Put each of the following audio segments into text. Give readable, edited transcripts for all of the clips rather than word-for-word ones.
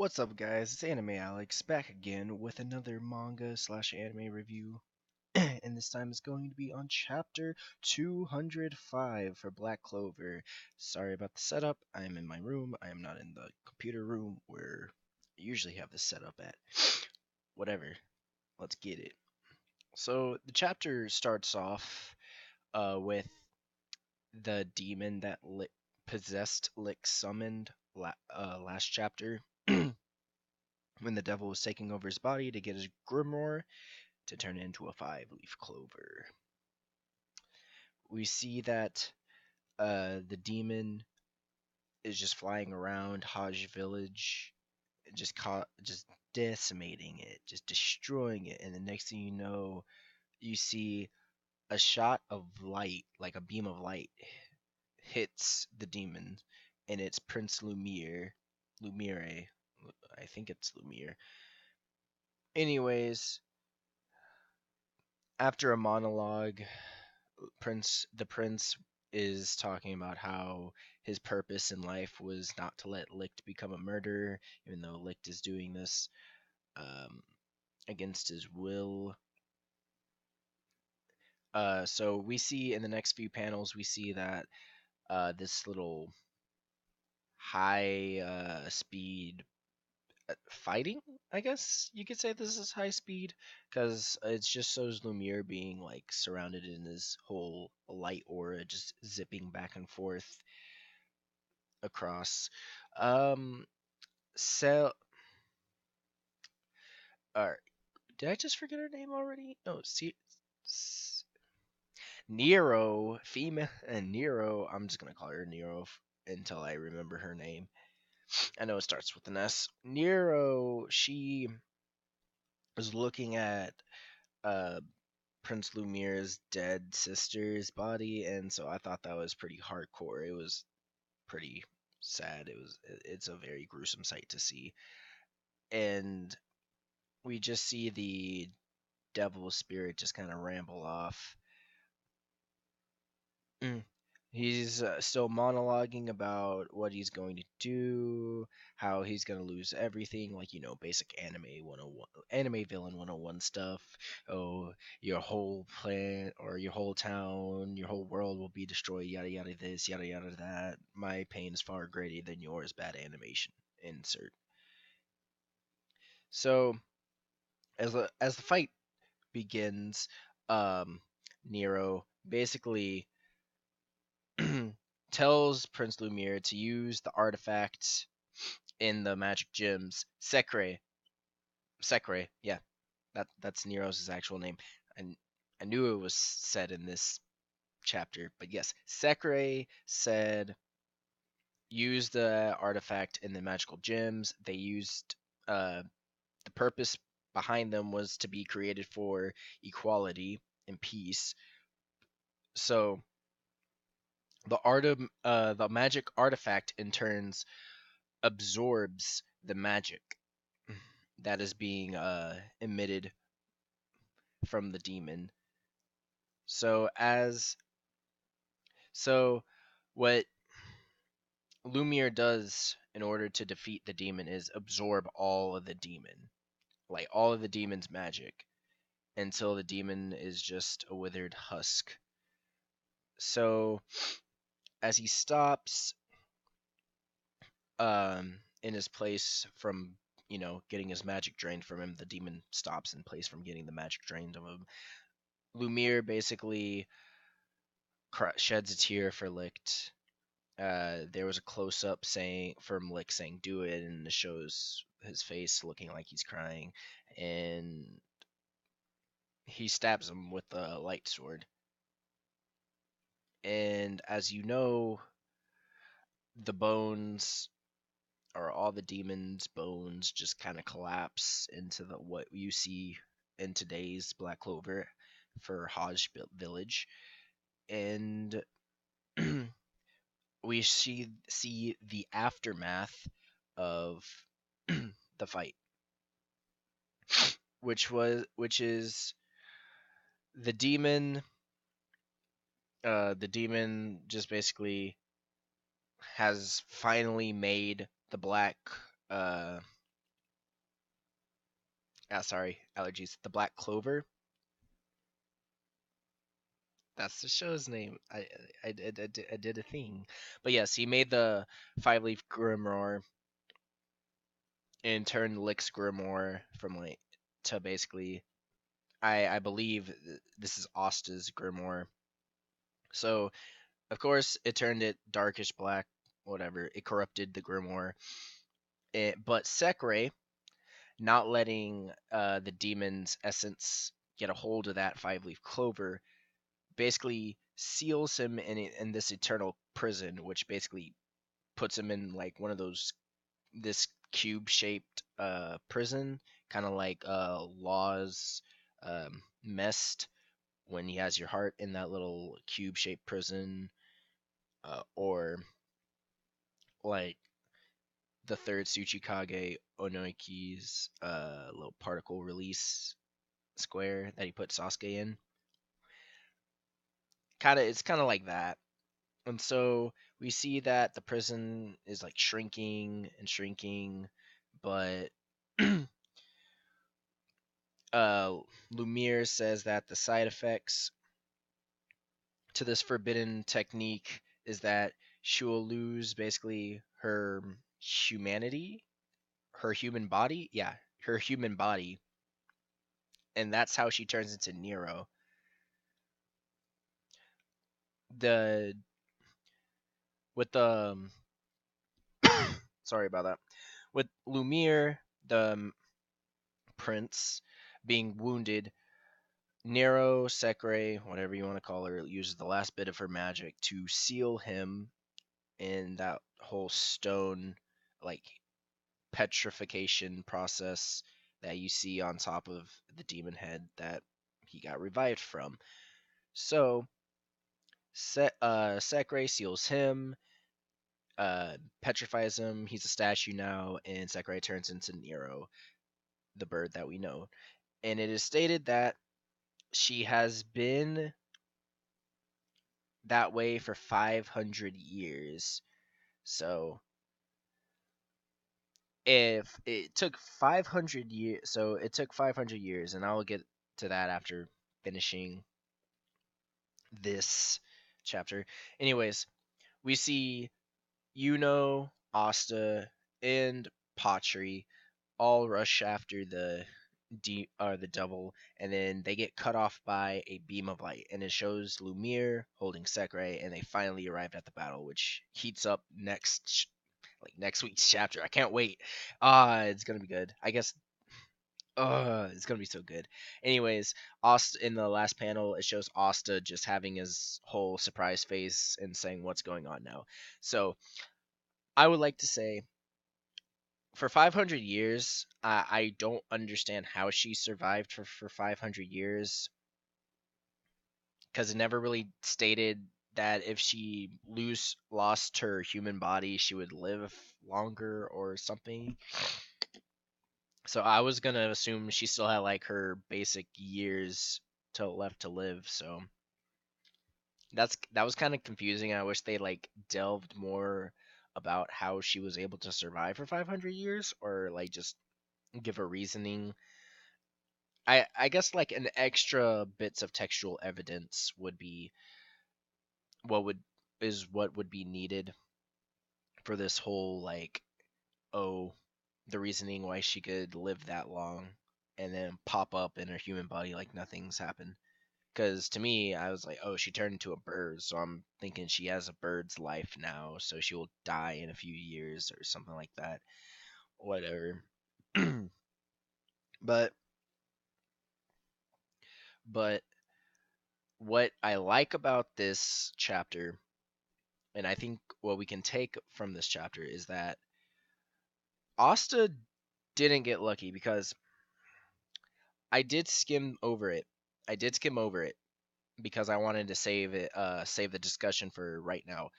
What's up, guys? It's Anime Alex back again with another manga slash anime review. And this time it's going to be on chapter 205 for Black Clover. Sorry about the setup. I am in my room. I am not in the computer room where I usually have this set up at. Whatever. Let's get it. So the chapter starts off with the demon that possessed Lick summoned last chapter. When the devil was taking over his body to get his grimoire to turn it into a five-leaf clover. We see that the demon is just flying around Hajj village, just decimating it, just destroying it, and the next thing you know, you see a shot of light, like a beam of light, hits the demon, and it's Prince Lumire. I think it's Lumire. Anyways, after a monologue, the prince is talking about how his purpose in life was not to let Licht become a murderer, even though Licht is doing this um, against his will. So we see in the next few panels, we see that this little high speed fighting, I guess you could say this is high speed, because it just shows Lumiere being like surrounded in his whole light aura, just zipping back and forth across. Um, so, uh, did I just forget her name already? No, see, Nero, female, and Nero. I'm just gonna call her Nero until I remember her name. I know it starts with an S. Nero, she was looking at uh Prince Lumiere's dead sister's body, and so I thought that was pretty hardcore. It was pretty sad. It's a very gruesome sight to see, and we just see the devil spirit just kind of ramble off. Mm. He's still monologuing about what he's going to do, how he's going to lose everything, like, basic anime 101, anime villain 101 stuff. Oh, your whole planet or your whole town, your whole world will be destroyed, yada yada this, yada yada that. My pain is far greater than yours, bad animation. Insert. So, as the fight begins, Nero basically tells Prince Lumiere to use the artifact in the magic gems. Secre, yeah, that's Nero's actual name. And I knew it was said in this chapter, but yes, Secre said use the artifact in the magical gems. They used the purpose behind them was to be created for equality and peace. So the magic artifact in turns absorbs the magic that is being emitted from the demon. So so what Lumiere does in order to defeat the demon is absorb all of the demon, like all of the demon's magic, until the demon is just a withered husk. So as he stops in his place from getting his magic drained from him, the demon stops in place from getting the magic drained of him. Lumiere basically sheds a tear for Licht. There was a close up saying from Licht saying "do it," and it shows his face looking like he's crying, and he stabs him with the light sword. And as you know, the bones or all the demons' bones just kind of collapse into what you see in today's Black Clover for Hajj Village, and we see the aftermath of the fight, which is the demon. The demon just basically has finally made the black sorry, allergies. The Black Clover. That's the show's name. I did a thing. But yes, he made the five leaf grimoire and turned Lick's grimoire from like to basically I believe this is Asta's grimoire. So of course it turned it darkish black, whatever. It corrupted the grimoire. But Secre, not letting the demon's essence get a hold of that five leaf clover, basically seals him in this eternal prison, which basically puts him in like one of those this cube shaped prison, kind of like Law's Mest when he has your heart in that little cube shaped prison, or like the third Tsuchikage Onoiki's little particle release square that he put Sasuke in. It's kind of like that. And so we see that the prison is like shrinking and shrinking, but uh, Lumiere says that the side effects to this forbidden technique is that she will lose basically her humanity, her human body. Yeah, her human body. And that's how she turns into Nero. The with the sorry about that. With Lumiere, the prince, being wounded, Nero, Secre, whatever you want to call her, uses the last bit of her magic to seal him in that whole stone, like petrification process that you see on top of the demon head that he got revived from. So, Secre seals him, petrifies him. He's a statue now, and Secre turns into Nero, the bird that we know. And it is stated that she has been that way for 500 years. So if it took 500 years, so it took 500 years, and I'll get to that after finishing this chapter. Anyways, we see Asta, and Patri all rush after the devil, and then they get cut off by a beam of light, and it shows Lumiere holding Secre, and they finally arrived at the battle, which heats up next week's chapter. I can't wait. It's gonna be good. I guess. It's gonna be so good. Anyways, Asta in the last panel, it shows Asta just having his whole surprise face and saying what's going on now. So I would like to say for 500 years, I don't understand how she survived for 500 years because it never really stated that if she lost her human body, she would live longer or something. So I was gonna assume she still had like her basic years left to live. So that was kind of confusing. I wish they like delved more about how she was able to survive for 500 years, or like just give a reasoning. I guess like an extra bits of textual evidence would be what would what would be needed for this whole like, oh, the reasoning why she could live that long and then pop up in her human body like nothing's happened. Because to me, I was like, oh, she turned into a bird, so I'm thinking she has a bird's life now, so she will die in a few years or something like that. Whatever. but but what I like about this chapter, and I think what we can take from this chapter, is that Asta didn't get lucky because I did skim over it. I did skim over it because I wanted to save the discussion for right now.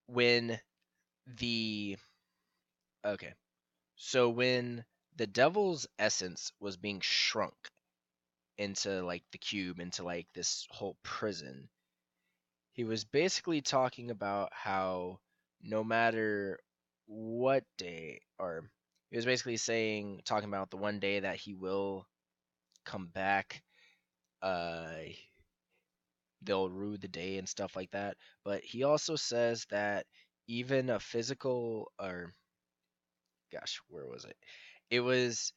When the okay, so when the devil's essence was being shrunk into like the cube, into like this whole prison, he was basically talking about how no matter what day, or he was basically saying, talking about the one day that he will come back. Uh, they'll rue the day and stuff like that. But he also says that even a physical, or gosh, where was it? It was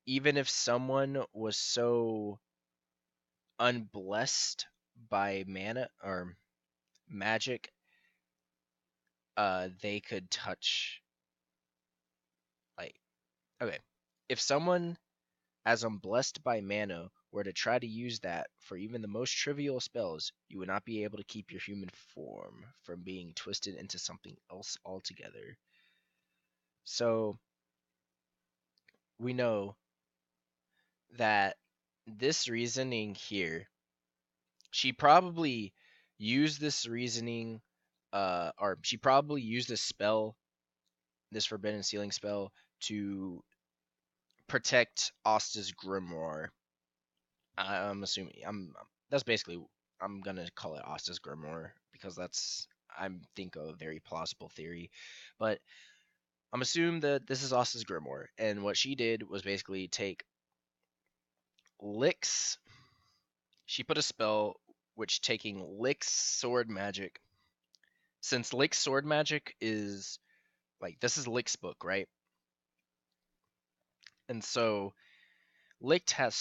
even if someone was so unblessed by mana or magic, they could touch, like, okay, if someone as unblessed by mana were to try to use that for even the most trivial spells, you would not be able to keep your human form from being twisted into something else altogether. So we know that this reasoning here, she probably used this reasoning, or she probably used this spell, this forbidden sealing spell, to protect Asta's grimoire. I'm assuming that's basically, I'm gonna call it Asta's grimoire because that's, I think, a very plausible theory. But I'm assuming that this is Asta's grimoire, and what she did was basically take Lick's. She put a spell which taking Lick's sword magic. Since Lick's sword magic is like, this is Lick's book, right? And so Licht had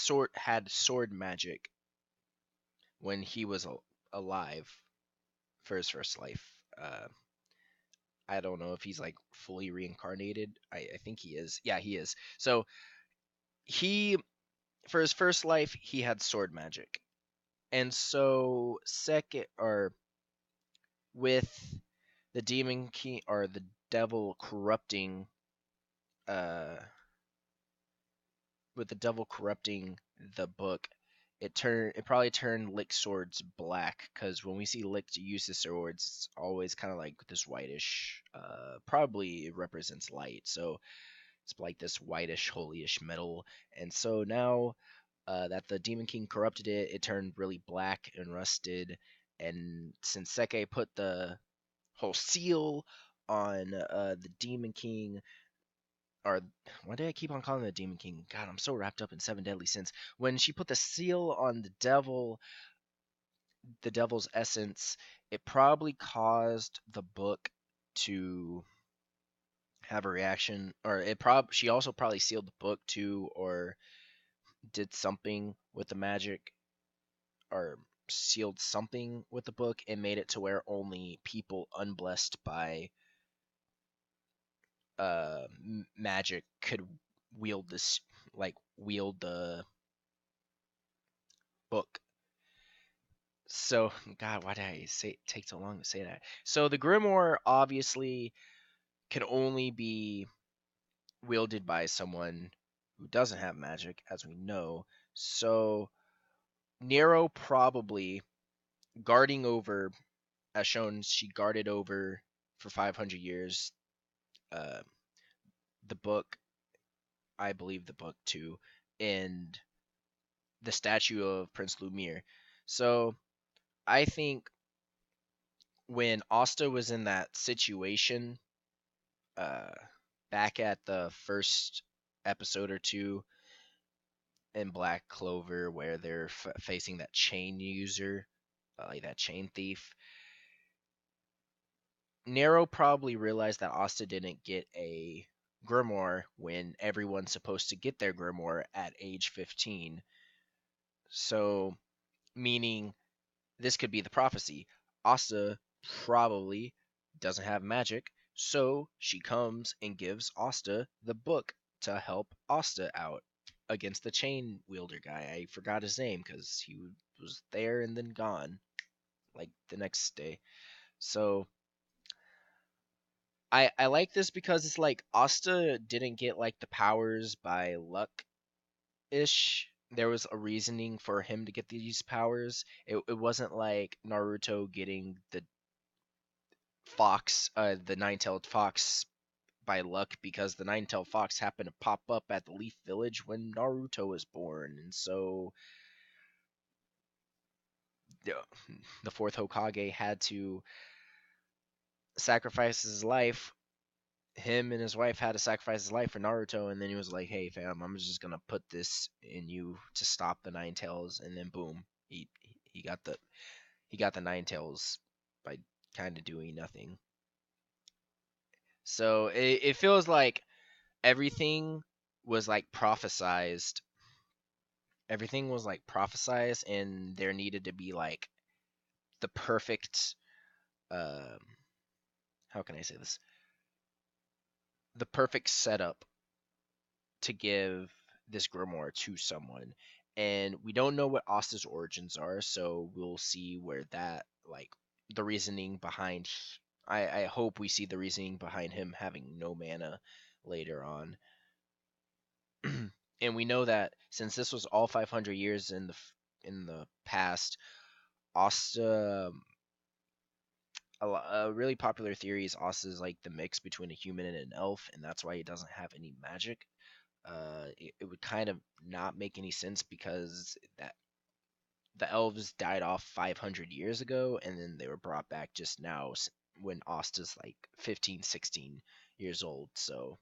sword magic when he was alive for his first life. I don't know if he's like fully reincarnated. I think he is. Yeah, he is. So he, for his first life, he had sword magic, and so second, or with the demon king or the devil corrupting, uh, with the devil corrupting the book, it probably turned Lick swords black, because when we see Lick use his swords, it's always kind of like this whitish. Probably it represents light, so it's like this whitish, holyish metal. And so now that the Demon King corrupted it, it turned really black and rusted. And since Secre put the whole seal on the Demon King, or why do I keep on calling it the Demon King? God, I'm so wrapped up in Seven Deadly Sins. When she put the seal on the devil's essence, it probably caused the book to have a reaction, or she also probably sealed the book too, or did something with the magic, or sealed something with the book and made it to where only people unblessed by magic could wield this, like wield the book. So, God, why did I say take so long to say that? So the grimoire obviously can only be wielded by someone who doesn't have magic, as we know. So Nero probably guarding over, as shown, she guarded over for 500 years. Uh, the book, I believe the book too, and the statue of Prince Lumir. So I think when Asta was in that situation, uh, back at the first episode or two in Black Clover, where they're facing that chain user, like that chain thief, Nero probably realized that Asta didn't get a grimoire when everyone's supposed to get their grimoire at age 15. So, meaning this could be the prophecy. Asta probably doesn't have magic, so she comes and gives Asta the book to help Asta out against the chain wielder guy. I forgot his name because he was there and then gone, like the next day. So I like this because it's like Asta didn't get like the powers by luck ish. There was a reasoning for him to get these powers. It wasn't like Naruto getting the nine-tailed fox by luck, because the nine-tailed fox happened to pop up at the Leaf Village when Naruto was born, and so the, the fourth Hokage had to sacrifice his life him and his wife had to sacrifice his life for Naruto, and then he was like, "Hey, fam, I'm just gonna put this in you to stop the Nine Tails," and then boom, he got the Nine Tails by kind of doing nothing. So it feels like everything was like prophesized. Everything was like prophesized, and there needed to be like the perfect. Um, how can I say this? The perfect setup to give this grimoire to someone. And we don't know what Asta's origins are, so we'll see where that like the reasoning behind I hope we see the reasoning behind him having no mana later on. And we know that since this was all 500 years in the past, Asta a really popular theory is Asta is like the mix between a human and an elf, and that's why he doesn't have any magic. It would kind of not make any sense because that the elves died off 500 years ago, and then they were brought back just now when Asta's like 15, 16 years old. So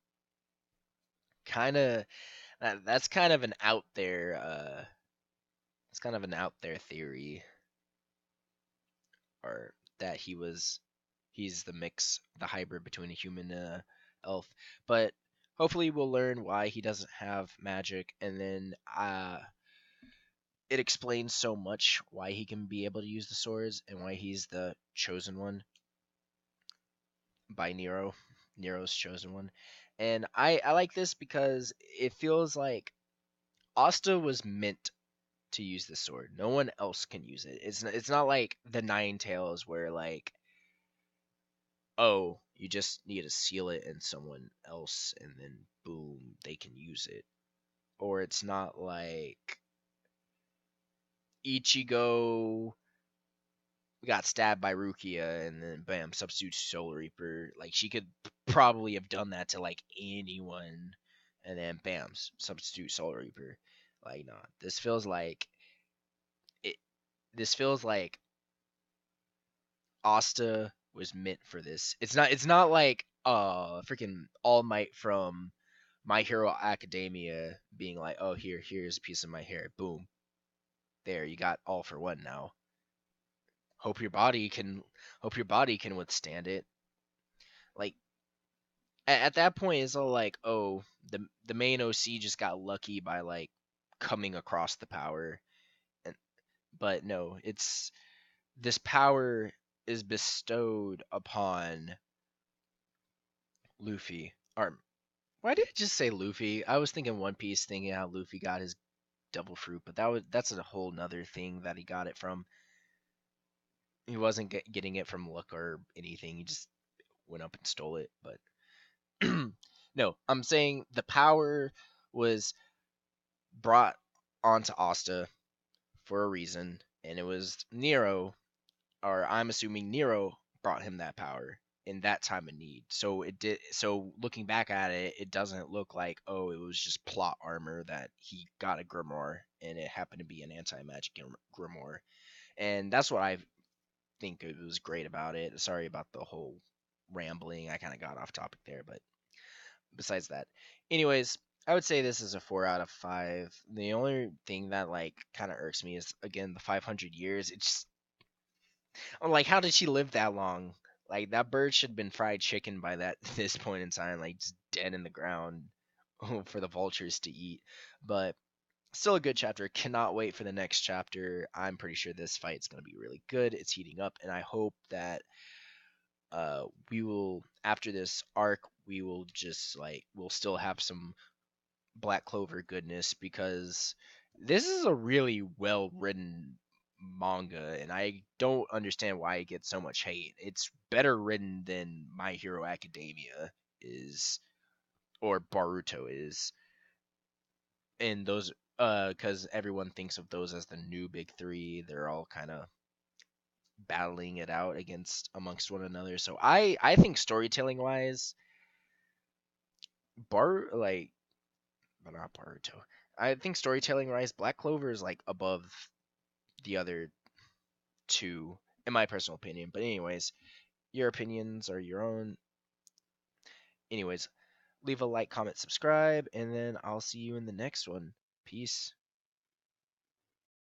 kind of that's kind of an out there it's kind of an out there theory, or that he's the mix, the hybrid between a human and a elf. But hopefully we'll learn why he doesn't have magic, and then it explains so much why he can be able to use the swords and why he's the chosen one by Nero's chosen one. And I like this because it feels like Asta was meant to use the sword. No one else can use it. It's not like the Nine Tails where like, oh, you just need to seal it in someone else and then boom, they can use it. Or it's not like Ichigo got stabbed by Rukia and then bam, substitute Soul Reaper. Like she could probably have done that to like anyone, and then bam, substitute Soul Reaper. Like nah, it. This feels like Asta was meant for this. It's not like freaking All Might from My Hero Academia being like, oh here's a piece of my hair, boom, there you got all for one now. Hope your body can withstand it. Like at that point, it's all like, oh, the main OC just got lucky by like coming across the power, and but no, it's this power is bestowed upon Luffy. Or why did I just say Luffy? I was thinking One Piece, thinking how Luffy got his devil fruit, but that's a whole nother thing that he got it from. He wasn't getting it from luck or anything. He just went up and stole it. But no, I'm saying the power was brought onto Asta for a reason, and it was Nero, or I'm assuming Nero brought him that power in that time of need. So it did. So looking back at it, it doesn't look like, oh, it was just plot armor that he got a grimoire and it happened to be an anti-magic grimoire, and that's what I think it was great about it. Sorry about the whole rambling. I kind of got off topic there, but besides that, anyways, I would say this is a 4 out of 5. The only thing that like kind of irks me is again the 500 years. It's just, I'm like, how did she live that long? Like that bird should have been fried chicken by that this point in time, like just dead in the ground for the vultures to eat. But still a good chapter. Cannot wait for the next chapter. I'm pretty sure this fight's gonna be really good. It's heating up, and I hope that we will, after this arc, we will just like we'll still have some Black Clover goodness, because this is a really well written manga, and I don't understand why it gets so much hate. It's better written than My Hero Academia is, or Baruto is, and those because everyone thinks of those as the new big three. They're all kind of battling it out against amongst one another. So I think storytelling wise, Bar like but not Baruto. I think storytelling wise, Black Clover is like above the other two, in my personal opinion. But anyways, your opinions are your own. Anyways, leave a like, comment, subscribe, and then I'll see you in the next one. Peace.